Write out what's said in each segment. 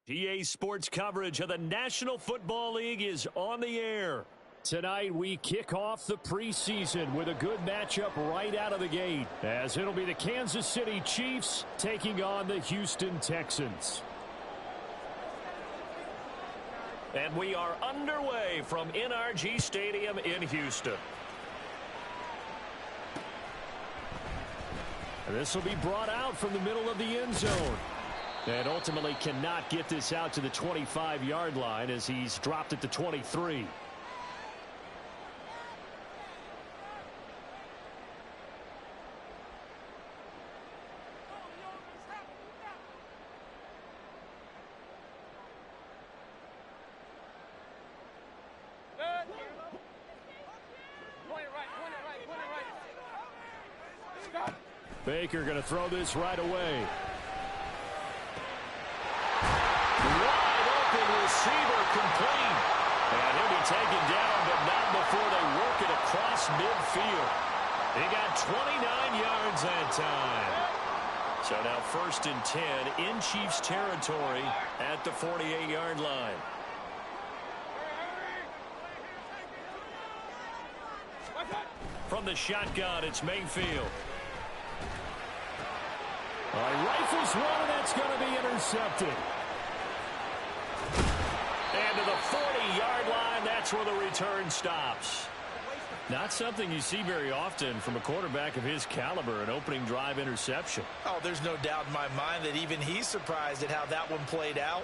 PA Sports coverage of the National Football League is on the air. Tonight we kick off the preseason with a good matchup right out of the gate, as it'll be the Kansas City Chiefs taking on the Houston Texans. And we are underway from NRG Stadium in Houston. This will be brought out from the middle of the end zone. And ultimately cannot get this out to the 25-yard line as he's dropped it to 23. Baker going to throw this right away. Wide open receiver complete. And he'll be taken down, but not before they work it across midfield. He got 29 yards that time. So now 1st and 10 in Chiefs territory at the 48-yard line. From the shotgun, it's Mayfield. Rifles one, and that's going to be intercepted. And to the 40-yard line, that's where the return stops. Not something you see very often from a quarterback of his caliber, an opening drive interception. Oh, there's no doubt in my mind that even he's surprised at how that one played out.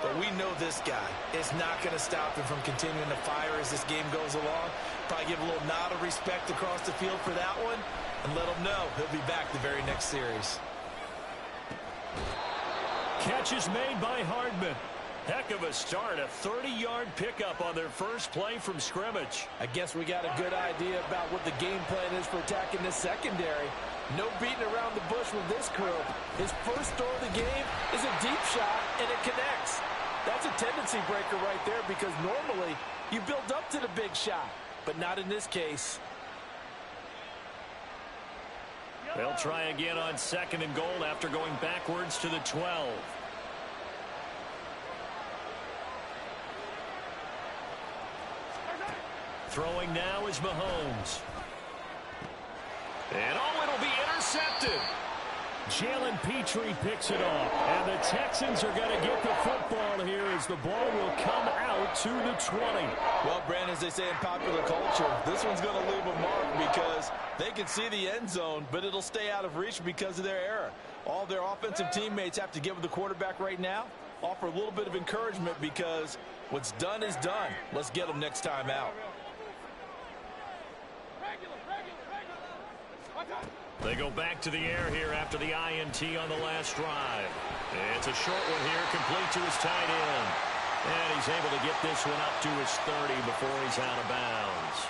But we know this guy is not going to stop him from continuing to fire as this game goes along. Probably give a little nod of respect across the field for that one and let him know he'll be back the very next series. Catch is made by Hardman. Heck of a start, a 30-yard pickup on their first play from scrimmage. I guess we got a good idea about what the game plan is for attacking this secondary. No beating around the bush with this crew. His first throw of the game is a deep shot, and it connects. That's a tendency breaker right there because normally you build up to the big shot, but not in this case. They'll try again on 2nd and goal after going backwards to the 12. Throwing now is Mahomes. And it'll be intercepted. Jalen Petrie picks it off. And the Texans are going to get the football here as the ball will come out to the 20. Well, Brandon, as they say in popular culture, this one's going to leave a mark because they can see the end zone, but it'll stay out of reach because of their error. All their offensive teammates have to give with the quarterback right now, offer a little bit of encouragement because what's done is done. Let's get them next time out. They go back to the air here after the INT on the last drive. It's a short one here, complete to his tight end. And he's able to get this one up to his 30 before he's out of bounds.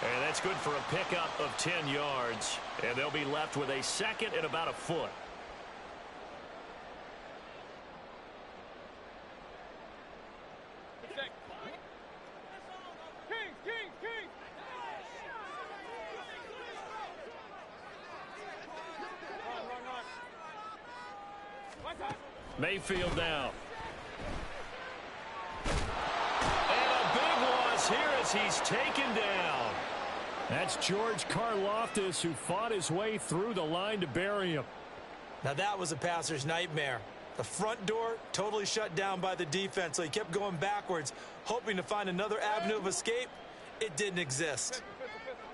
And that's good for a pickup of 10 yards. And they'll be left with a 2nd and about a foot. Mayfield now. And a big loss here as he's taken down. That's George Karlaftis who fought his way through the line to bury him. Now that was a passer's nightmare. The front door totally shut down by the defense, so he kept going backwards, hoping to find another avenue of escape. It didn't exist.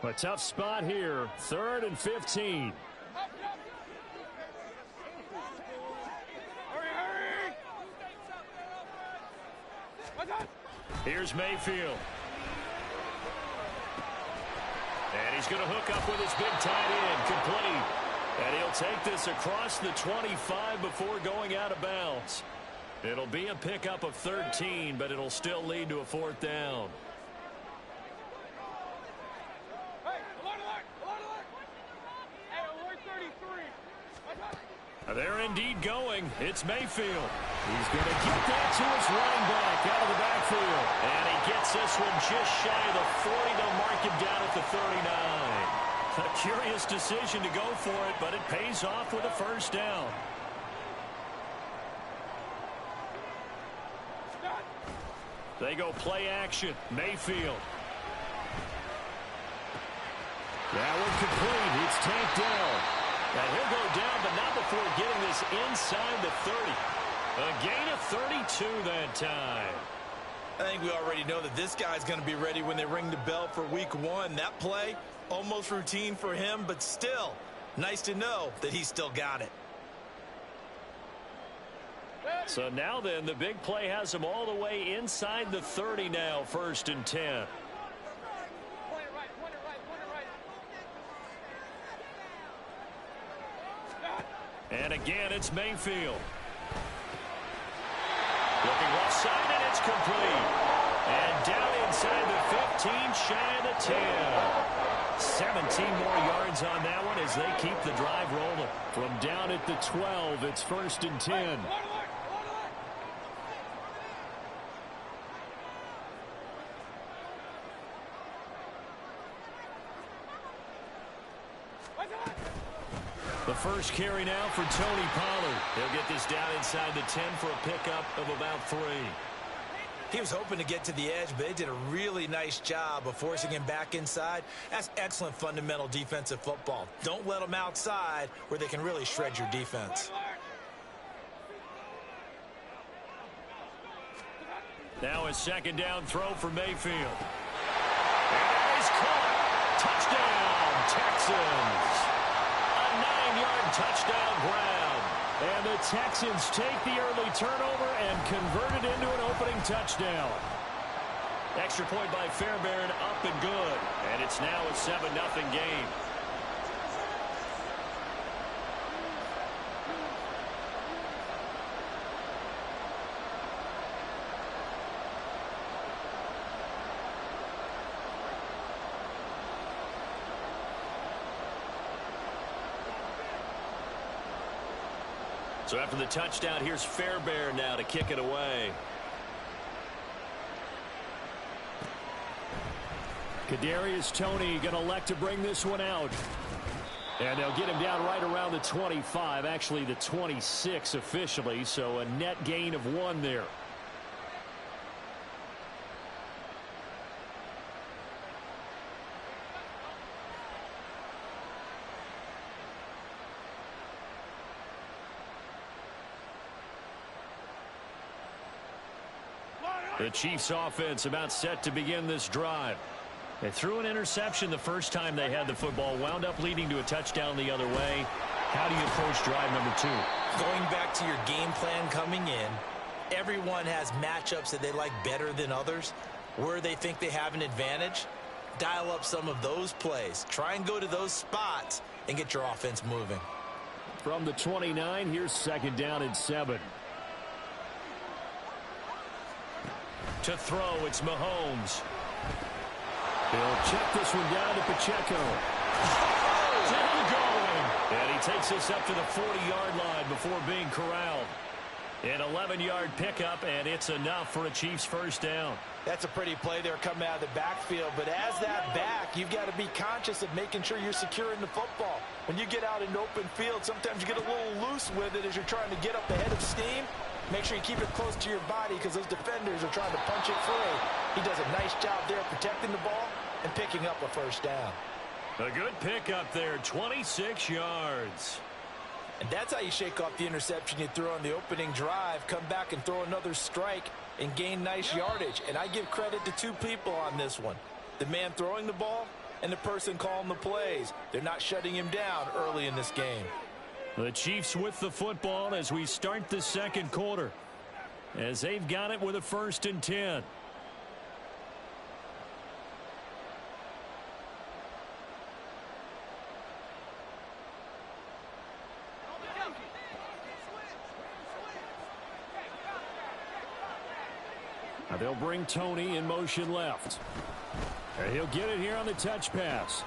A tough spot here, 3rd and 15. Here's Mayfield. And he's going to hook up with his big tight end, complete. And he'll take this across the 25 before going out of bounds. It'll be a pickup of 13, but it'll still lead to a 4th down. They're indeed going. It's Mayfield. He's going to get that to his running back out of the backfield. And he gets this one just shy of the 40. They'll mark him down at the 39. A curious decision to go for it, but it pays off with a 1st down. They go play action. Mayfield. That one complete. It's tanked down. And he'll go down, but not before getting this inside the 30. A gain of 32 that time. I think we already know that this guy's going to be ready when they ring the bell for week 1. That play, almost routine for him, but still, nice to know that he's still got it. So now then, the big play has him all the way inside the 30 now, 1st and 10. And again, it's Mayfield. Looking left side, and it's complete. And down inside the 15, shy of the 10. 17 more yards on that one as they keep the drive rolling. From down at the 12, it's 1st and 10. The first carry now for Tony Pollard. He'll get this down inside the 10 for a pickup of about 3. He was hoping to get to the edge, but they did a really nice job of forcing him back inside. That's excellent fundamental defensive football. Don't let them outside where they can really shred your defense. Now a 2nd down throw for Mayfield. And he's caught. Touchdown, Texans. A 9-yard touchdown grab. And the Texans take the early turnover and convert it into an opening touchdown. Extra point by Fairbairn, up and good. And it's now a 7-0 game. So after the touchdown, here's Fairbairn now to kick it away. Kadarius Toney going to elect to bring this one out. And they'll get him down right around the 25, actually the 26 officially, so a net gain of 1 there. The Chiefs offense about set to begin this drive. They threw an interception the first time they had the football, wound up leading to a touchdown the other way. How do you approach drive number 2? Going back to your game plan coming in, everyone has matchups that they like better than others. Where they think they have an advantage, dial up some of those plays. Try and go to those spots and get your offense moving. From the 29, here's 2nd down and 7. To throw, it's Mahomes. He'll check this one down to Pacheco. Still going. And he takes this up to the 40-yard line before being corralled. An 11-yard pickup, and it's enough for a Chiefs 1st down. That's a pretty play there coming out of the backfield. But as that back, you've got to be conscious of making sure you're securing the football. When you get out in open field, sometimes you get a little loose with it as you're trying to get up ahead of steam. Make sure you keep it close to your body because those defenders are trying to punch it free. He does a nice job there protecting the ball and picking up a 1st down. A good pickup there, 26 yards. And that's how you shake off the interception you threw on the opening drive, come back and throw another strike and gain nice yardage. And I give credit to 2 people on this one. The man throwing the ball and the person calling the plays. They're not shutting him down early in this game. The Chiefs with the football as we start the 2nd quarter. As they've got it with a 1st and 10. Now they'll bring Toney in motion left. And he'll get it here on the touch pass.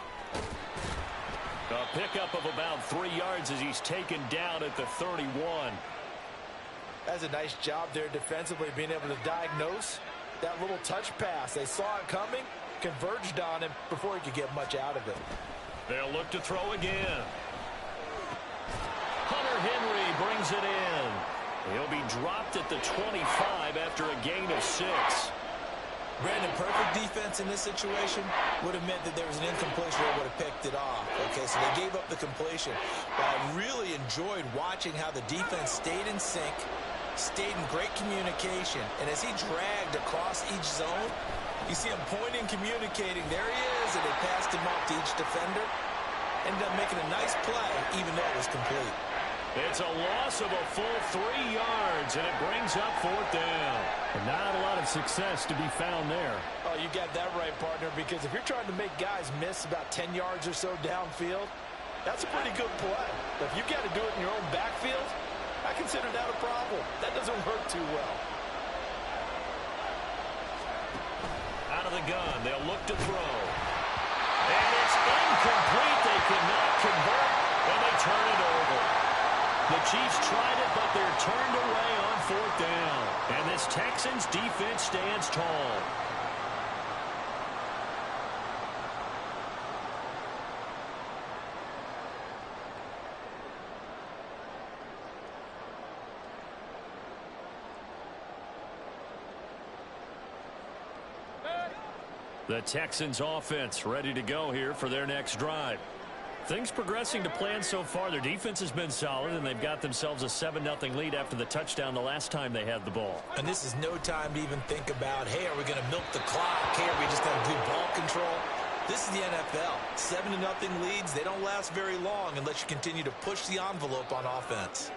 A pickup of about 3 yards as he's taken down at the 31. That's a nice job there defensively, being able to diagnose that little touch pass. They saw it coming, converged on him before he could get much out of it. They'll look to throw again. Hunter Henry brings it in. He'll be dropped at the 25 after a gain of 6. Brandon, perfect defense in this situation would have meant that there was an incompletion that would have picked it off. Okay, so they gave up the completion. But I really enjoyed watching how the defense stayed in sync, stayed in great communication, and as he dragged across each zone, you see him pointing, communicating. There he is, and they passed him off to each defender. Ended up making a nice play, even though it was complete. It's a loss of a full 3 yards, and it brings up 4th down. And not a lot of success to be found there. Oh, you got that right, partner, because if you're trying to make guys miss about 10 yards or so downfield, that's a pretty good play. But if you've got to do it in your own backfield, I consider that a problem. That doesn't work too well. Out of the gun, they'll look to throw. And it's incomplete. They cannot convert, and they turn it over. The Chiefs tried it, but they're turned away on 4th down. And this Texans defense stands tall. The Texans offense ready to go here for their next drive. Things progressing to plan so far. Their defense has been solid, and they've got themselves a 7-0 lead after the touchdown the last time they had the ball. And this is no time to even think about, hey, are we going to milk the clock? Hey, are we just going to do ball control? This is the NFL. 7-0 leads, they don't last very long unless you continue to push the envelope on offense.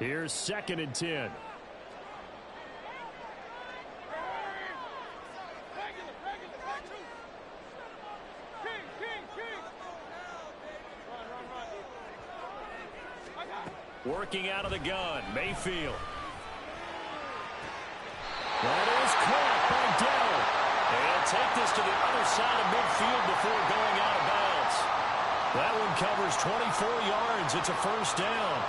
Here's 2nd and 10. Working out of the gun, Mayfield. That is caught by Dell. And take this to the other side of midfield before going out of bounds. That one covers 24 yards. It's a 1st down.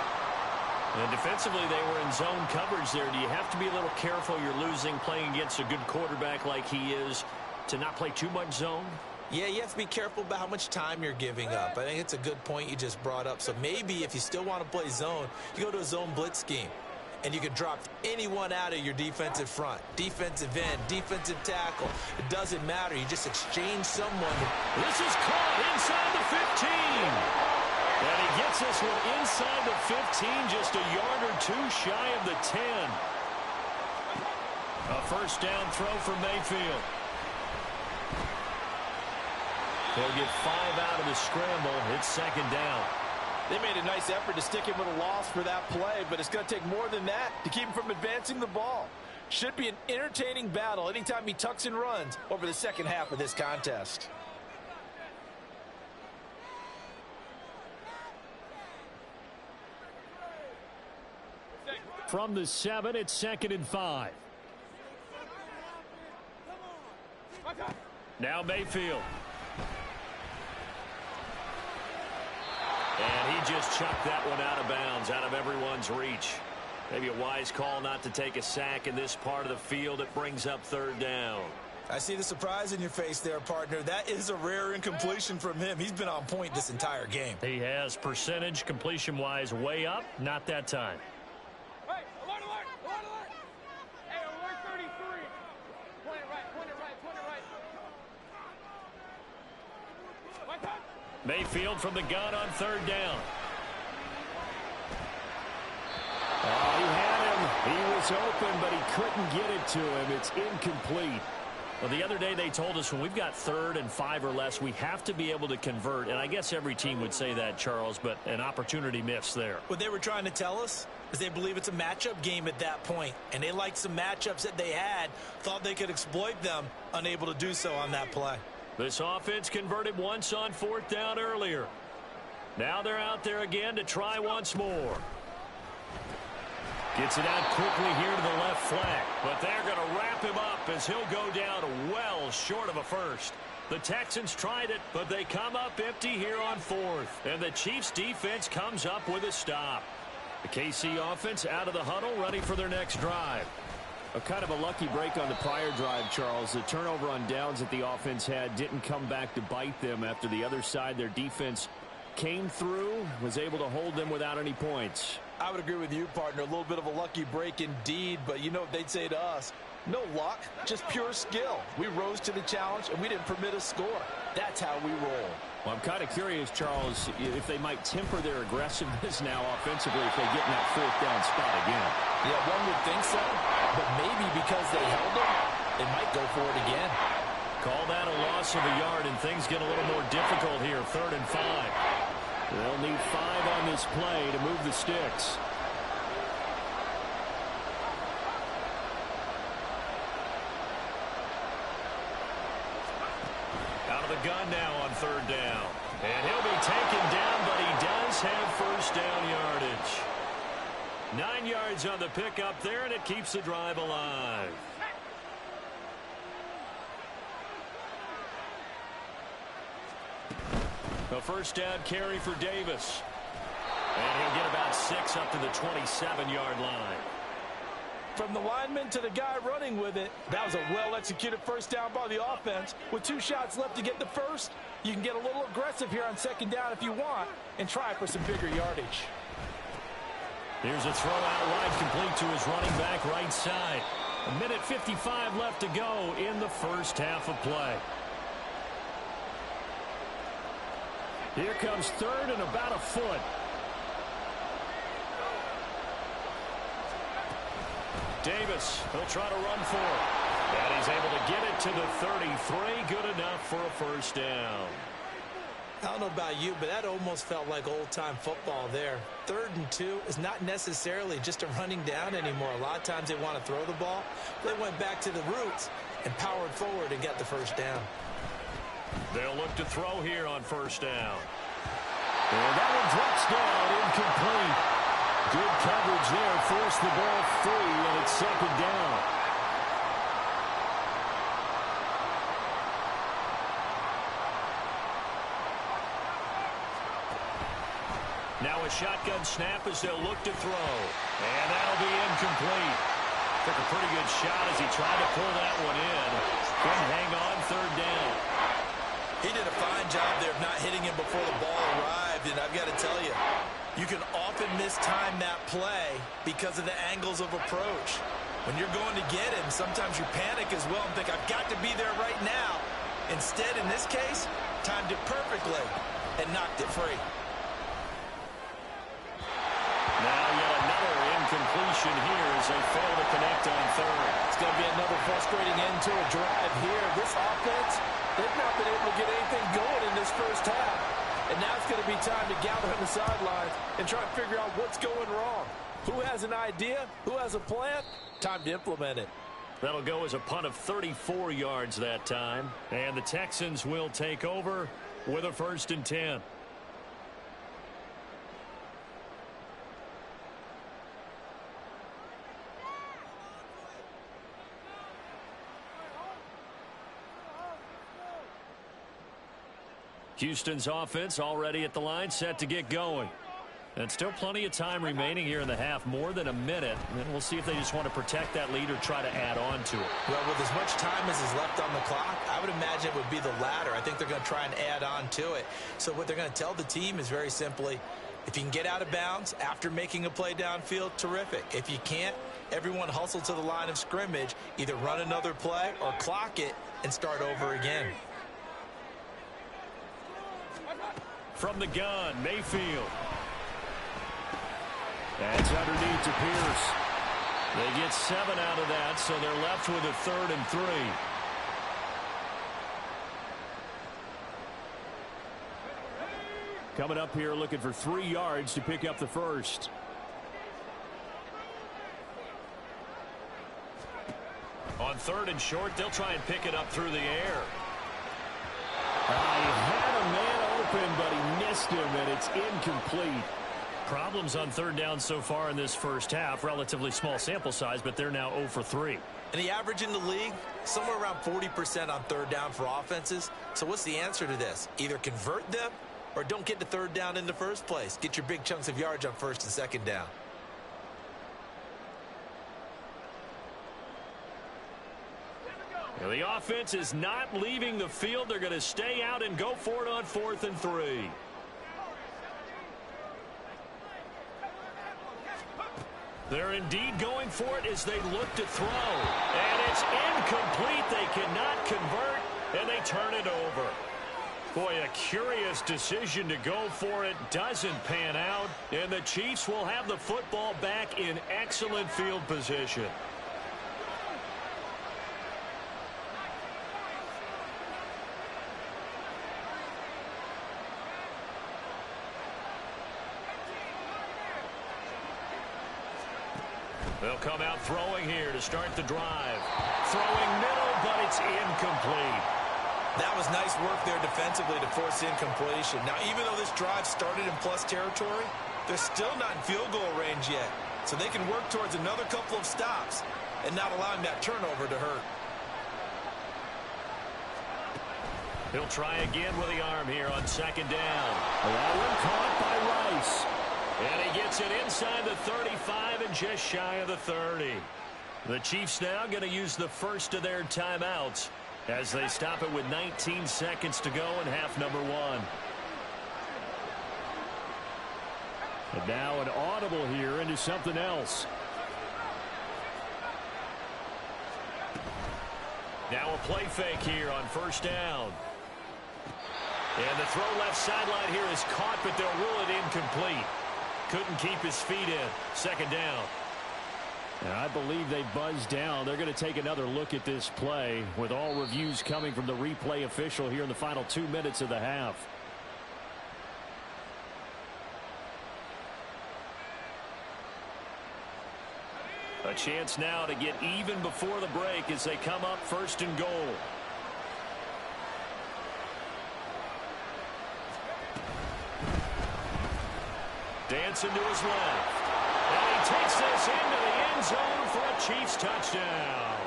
And defensively, they were in zone coverage there. Do you have to be a little careful? You're losing, playing against a good quarterback like he is, to not play too much zone? Yeah, you have to be careful about how much time you're giving up. I think it's a good point you just brought up. So maybe if you still want to play zone, you go to a zone blitz scheme. And you can drop anyone out of your defensive front. Defensive end, defensive tackle. It doesn't matter. You just exchange someone. This is caught inside the 15. And he gets this one inside the 15, just a yard or 2 shy of the 10. A 1st down throw for Mayfield. He'll get 5 out of the scramble. It's 2nd down. They made a nice effort to stick him with a loss for that play, but it's going to take more than that to keep him from advancing the ball. Should be an entertaining battle anytime he tucks and runs over the second half of this contest. From the 7, it's 2nd and 5. Now Mayfield. And he just chucked that one out of bounds, out of everyone's reach. Maybe a wise call not to take a sack in this part of the field. It brings up 3rd down. I see the surprise in your face there, partner. That is a rare incompletion from him. He's been on point this entire game. He has percentage completion-wise way up. Not that time. Hey, alert, alert, alert, alert. Hey, alert 33. Point it right, point it right, point it right. My touch. Mayfield from the gun on 3rd down. Oh, he had him. He was open, but he couldn't get it to him. It's incomplete. Well, the other day they told us when we've got 3rd and 5 or less, we have to be able to convert. And I guess every team would say that, Charles, but an opportunity missed there. What they were trying to tell us is they believe it's a matchup game at that point, and they liked some matchups that they had, thought they could exploit them, unable to do so on that play. This offense converted once on 4th down earlier. Now they're out there again to try once more. Gets it out quickly here to the left flank, but they're going to wrap him up as he'll go down well short of a 1st. The Texans tried it, but they come up empty here on 4th, and the Chiefs defense comes up with a stop. The KC offense out of the huddle, ready for their next drive. A kind of a lucky break on the prior drive, Charles. The turnover on downs that the offense had didn't come back to bite them after the other side. Their defense came through, was able to hold them without any points. I would agree with you, partner. A little bit of a lucky break indeed, but you know what they'd say to us? No luck, just pure skill. We rose to the challenge, and we didn't permit a score. That's how we roll. Well, I'm kind of curious, Charles, if they might temper their aggressiveness now offensively if they get in that fourth down spot again. Yeah, one would think so, but maybe because they held them, they might go for it again. Call that a loss of a yard, and things get a little more difficult here. 3rd and 5. They'll need 5 on this play to move the sticks. Out of the gun now on 3rd down. And he'll be taken down, but he does have first down yardage. 9 yards on the pickup there, and it keeps the drive alive. A first down carry for Davis. And he'll get about 6 up to the 27-yard line. From the lineman to the guy running with it, that was a well-executed first down by the offense. With 2 shots left to get the first, you can get a little aggressive here on 2nd down if you want and try for some bigger yardage. Here's a throw out wide, complete to his running back right side. 1:55 left to go in the first half of play. Here comes 3rd and about a foot. Davis, he'll try to run for it. And he's able to get it to the 33. Good enough for a first down. I don't know about you, but that almost felt like old-time football there. 3rd and 2 is not necessarily just a running down anymore. A lot of times they want to throw the ball. They went back to the roots and powered forward and got the first down. They'll look to throw here on first down. And that one drops down, incomplete. Good coverage there, forced the ball free, and it's 2nd down. Now a shotgun snap as they'll look to throw. And that'll be incomplete. Took a pretty good shot as he tried to pull that one in. Couldn't hang on, 3rd down. He did a fine job there of not hitting him before the ball arrived, and I've got to tell you, you can often mistime that play because of the angles of approach. When you're going to get him, sometimes you panic as well and think, I've got to be there right now. Instead, in this case, timed it perfectly and knocked it free. Now yet another incompletion here as they fail to connect on 3rd. It's going to be another frustrating end to a drive here. This offense, they've not been able to get anything going in this first half. And now it's going to be time to gather on the sidelines and try and figure out what's going wrong. Who has an idea? Who has a plan? Time to implement it. That'll go as a punt of 34 yards that time. And the Texans will take over with a 1st and 10. Houston's offense already at the line, set to get going. And still plenty of time remaining here in the half, more than a minute. And then we'll see if they just want to protect that lead or try to add on to it. Well, with as much time as is left on the clock, I would imagine it would be the latter. I think they're going to try and add on to it. So what they're going to tell the team is very simply, if you can get out of bounds after making a play downfield, terrific. If you can't, everyone hustle to the line of scrimmage, either run another play or clock it and start over again. From the gun, Mayfield. That's underneath to Pierce. They get 7 out of that, so they're left with a 3rd and 3. Coming up here looking for 3 yards to pick up the first. On 3rd and short, they'll try and pick it up through the air. He had a man open, but he missed him, and it's incomplete. Problems on 3rd down so far in this first half. Relatively small sample size, but they're now 0 for 3. And the average in the league, somewhere around 40% on 3rd down for offenses. So what's the answer to this? Either convert them or don't get to 3rd down in the first place. Get your big chunks of yards on 1st and 2nd down. The offense is not leaving the field. They're going to stay out and go for it on 4th and 3. They're indeed going for it as they look to throw. And it's incomplete. They cannot convert, and they turn it over. Boy, a curious decision to go for it. Doesn't pan out, and the Chiefs will have the football back in excellent field position. They'll come out throwing here to start the drive. Throwing middle, but it's incomplete. That was nice work there defensively to force incompletion. Now, even though this drive started in plus territory, they're still not in field goal range yet. So they can work towards another couple of stops and not allowing that turnover to hurt. He'll try again with the arm here on 2nd down. That one caught by Rice. And he gets it inside the 35 and just shy of the 30. The Chiefs now going to use the first of their timeouts as they stop it with 19 seconds to go in half number 1. And now an audible here into something else. Now a play fake here on 1st down. And the throw left sideline here is caught, but they'll rule it incomplete. Couldn't keep his feet in. 2nd down. And I believe they buzzed down. They're going to take another look at this play with all reviews coming from the replay official here in the final 2 minutes of the half. A chance now to get even before the break as they come up 1st and goal. Dancing to his left. And he takes this into the end zone for a Chiefs touchdown.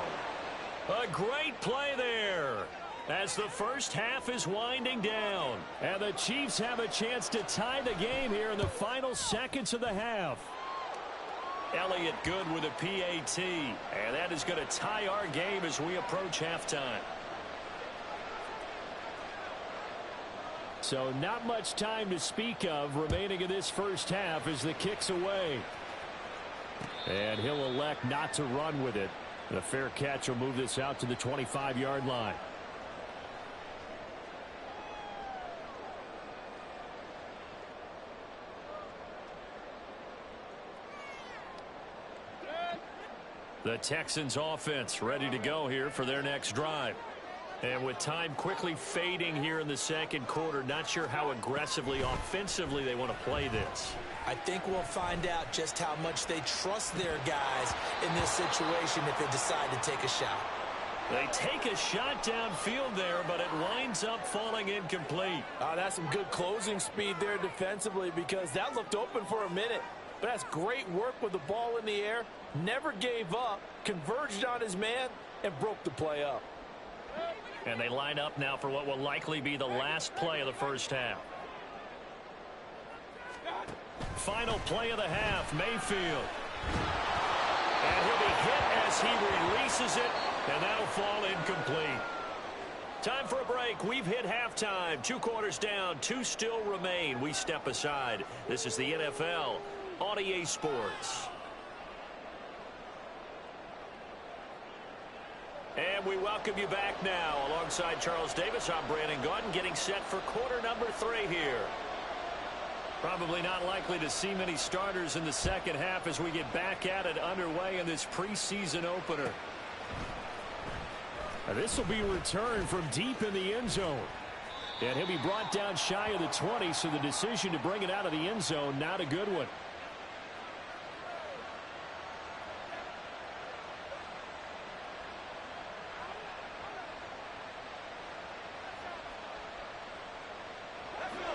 A great play there as the first half is winding down. And the Chiefs have a chance to tie the game here in the final seconds of the half. Elliott good with a PAT. And that is going to tie our game as we approach halftime. So not much time to speak of remaining in this first half as the kick's away. And he'll elect not to run with it. The fair catch will move this out to the 25-yard line. The Texans offense ready to go here for their next drive. And with time quickly fading here in the 2nd quarter, not sure how aggressively, offensively they want to play this. I think we'll find out just how much they trust their guys in this situation if they decide to take a shot. They take a shot downfield there, but it winds up falling incomplete. That's some good closing speed there defensively because that looked open for a minute. But that's great work with the ball in the air. Never gave up, converged on his man, and broke the play up. And they line up now for what will likely be the last play of the first half. Final play of the half, Mayfield. And he'll be hit as he releases it, and that'll fall incomplete. Time for a break. We've hit halftime. 2 quarters down, 2 still remain. We step aside. This is the NFL on EA Sports. And we welcome you back now. Alongside Charles Davis, I'm Brandon Gaudin, getting set for quarter number 3 here. Probably not likely to see many starters in the second half as we get back at it underway in this preseason opener. This will be returned from deep in the end zone. And he'll be brought down shy of the 20, so the decision to bring it out of the end zone, not a good one.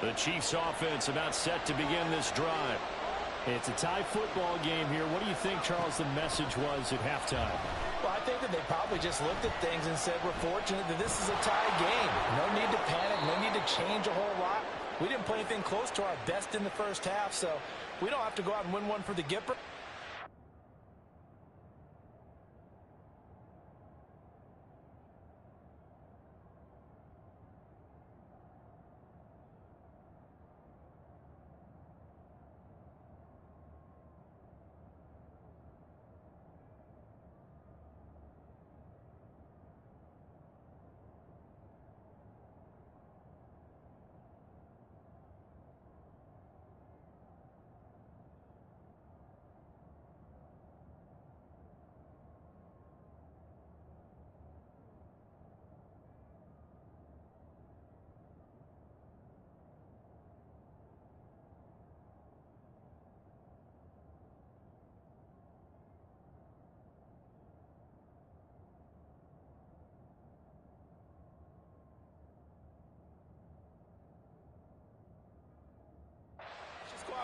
The Chiefs offense about set to begin this drive. It's a tie football game here. What do you think, Charles, the message was at halftime? Well, I think that they probably just looked at things and said, we're fortunate that this is a tie game. No need to panic, no need to change a whole lot. We didn't play anything close to our best in the first half, so we don't have to go out and win one for the Gipper.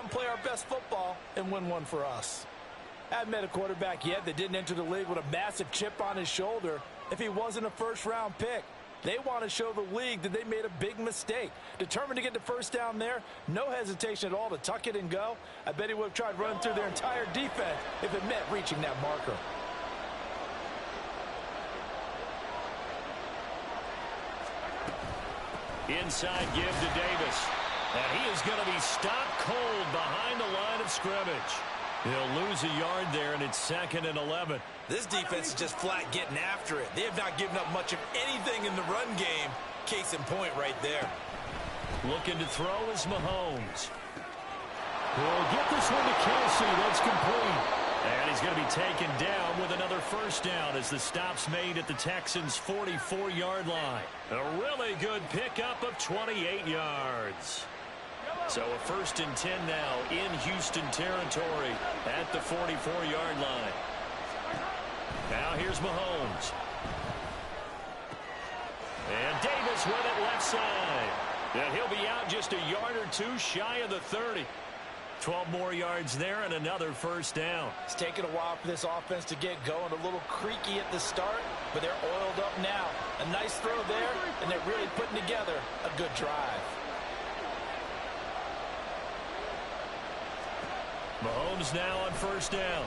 and play our best football and win one for us. I haven't met a quarterback yet that didn't enter the league with a massive chip on his shoulder if he wasn't a first-round pick. They want to show the league that they made a big mistake. Determined to get the first down there, no hesitation at all to tuck it and go. I bet he would have tried running through their entire defense if it meant reaching that marker. Inside give to Davis. And he is going to be stopped cold behind the line of scrimmage. He'll lose a yard there, and it's 2nd and 11. This defense is just flat getting after it. They have not given up much of anything in the run game. Case in point right there. Looking to throw is Mahomes. He'll get this one to Kelsey. That's complete. And he's going to be taken down with another first down as the stop's made at the Texans' 44-yard line. A really good pickup of 28 yards. So a 1st and 10 now in Houston territory at the 44-yard line. Now here's Mahomes. And Davis with it left side. And he'll be out just a yard or two shy of the 30. 12 more yards there and another first down. It's taken a while for this offense to get going. A little creaky at the start, but they're oiled up now. A nice throw there, and they're really putting together a good drive. Mahomes now on first down.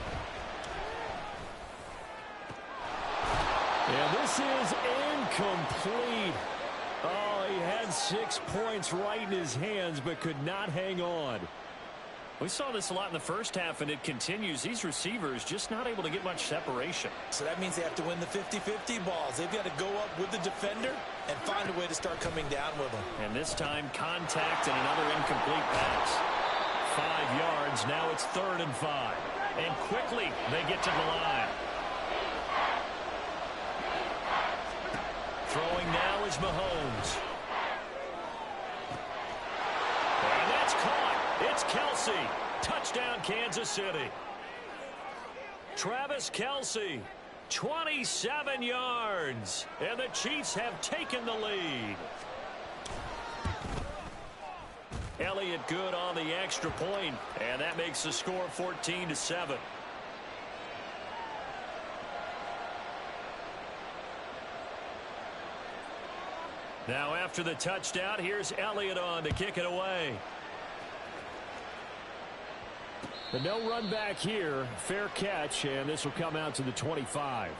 And this is incomplete. Oh, he had 6 points right in his hands, but could not hang on. We saw this a lot in the first half, and it continues. These receivers just not able to get much separation. So that means they have to win the 50-50 balls. They've got to go up with the defender and find a way to start coming down with them. And this time, contact and another incomplete pass. 5 yards. Now it's 3rd and 5. And quickly, they get to the line. Throwing now is Mahomes. And that's caught. It's Kelsey. Touchdown, Kansas City. Travis Kelce, 27 yards. And the Chiefs have taken the lead. Elliott good on the extra point, and that makes the score 14-7. Now after the touchdown, here's Elliott on to kick it away. The no run back here, fair catch, and this will come out to the 25.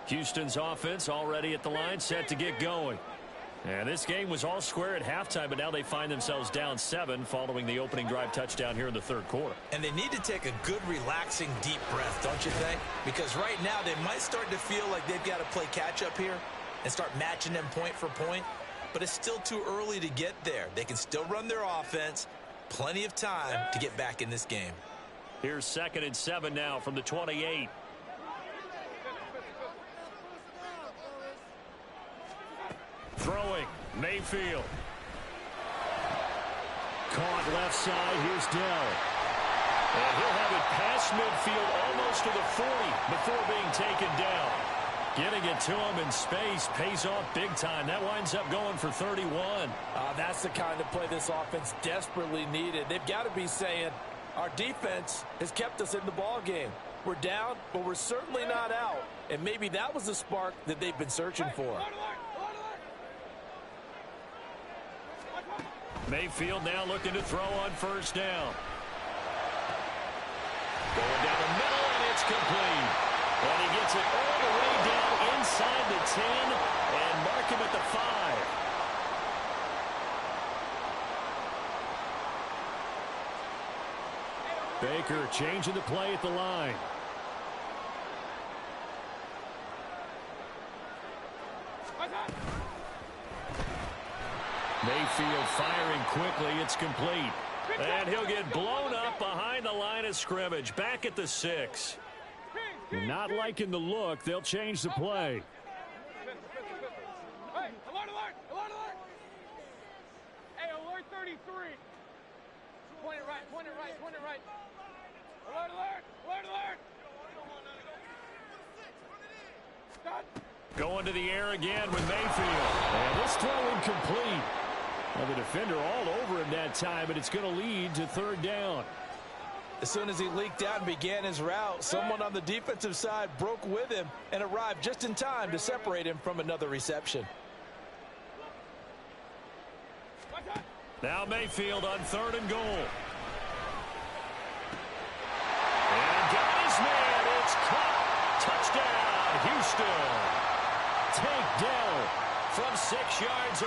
Houston's offense already at the line, set to get going. And this game was all square at halftime, but now they find themselves down 7 following the opening drive touchdown here in the 3rd quarter. And they need to take a good, relaxing, deep breath, don't you think? Because right now they might start to feel like they've got to play catch-up here and start matching them point for point. But it's still too early to get there. They can still run their offense. Plenty of time to get back in this game. Here's 2nd and 7 now from the 28. Throwing, Mayfield. Caught left side, here's Dell. And he'll have it past midfield almost to the 40 before being taken down. Getting it to him in space pays off big time. That winds up going for 31. That's the kind of play this offense desperately needed. They've got to be saying, our defense has kept us in the ball game. We're down, but we're certainly not out. And maybe that was the spark that they've been searching for. Mayfield now looking to throw on first down. Going down the middle, and it's complete. And he gets it all the way down inside the 10 and mark him at the 5. Baker changing the play at the line. Mayfield firing quickly. It's complete. And he'll get blown up behind the line of scrimmage. Back at the 6. Not liking the look. They'll change the play. Hey, alert, alert, alert, alert. Hey, alert 33. Point it right, point it right, point it right. Alert, alert, alert, alert. Stop. Going to the air again with Mayfield. And this throw incomplete. Well, the defender all over him that time, but it's going to lead to third down. As soon as he leaked out and began his route, someone on the defensive side broke with him and arrived just in time to separate him from another reception. Now Mayfield on 3rd and goal. And got his man. It's caught. Touchdown, Houston. Tank Dell From 6 yards.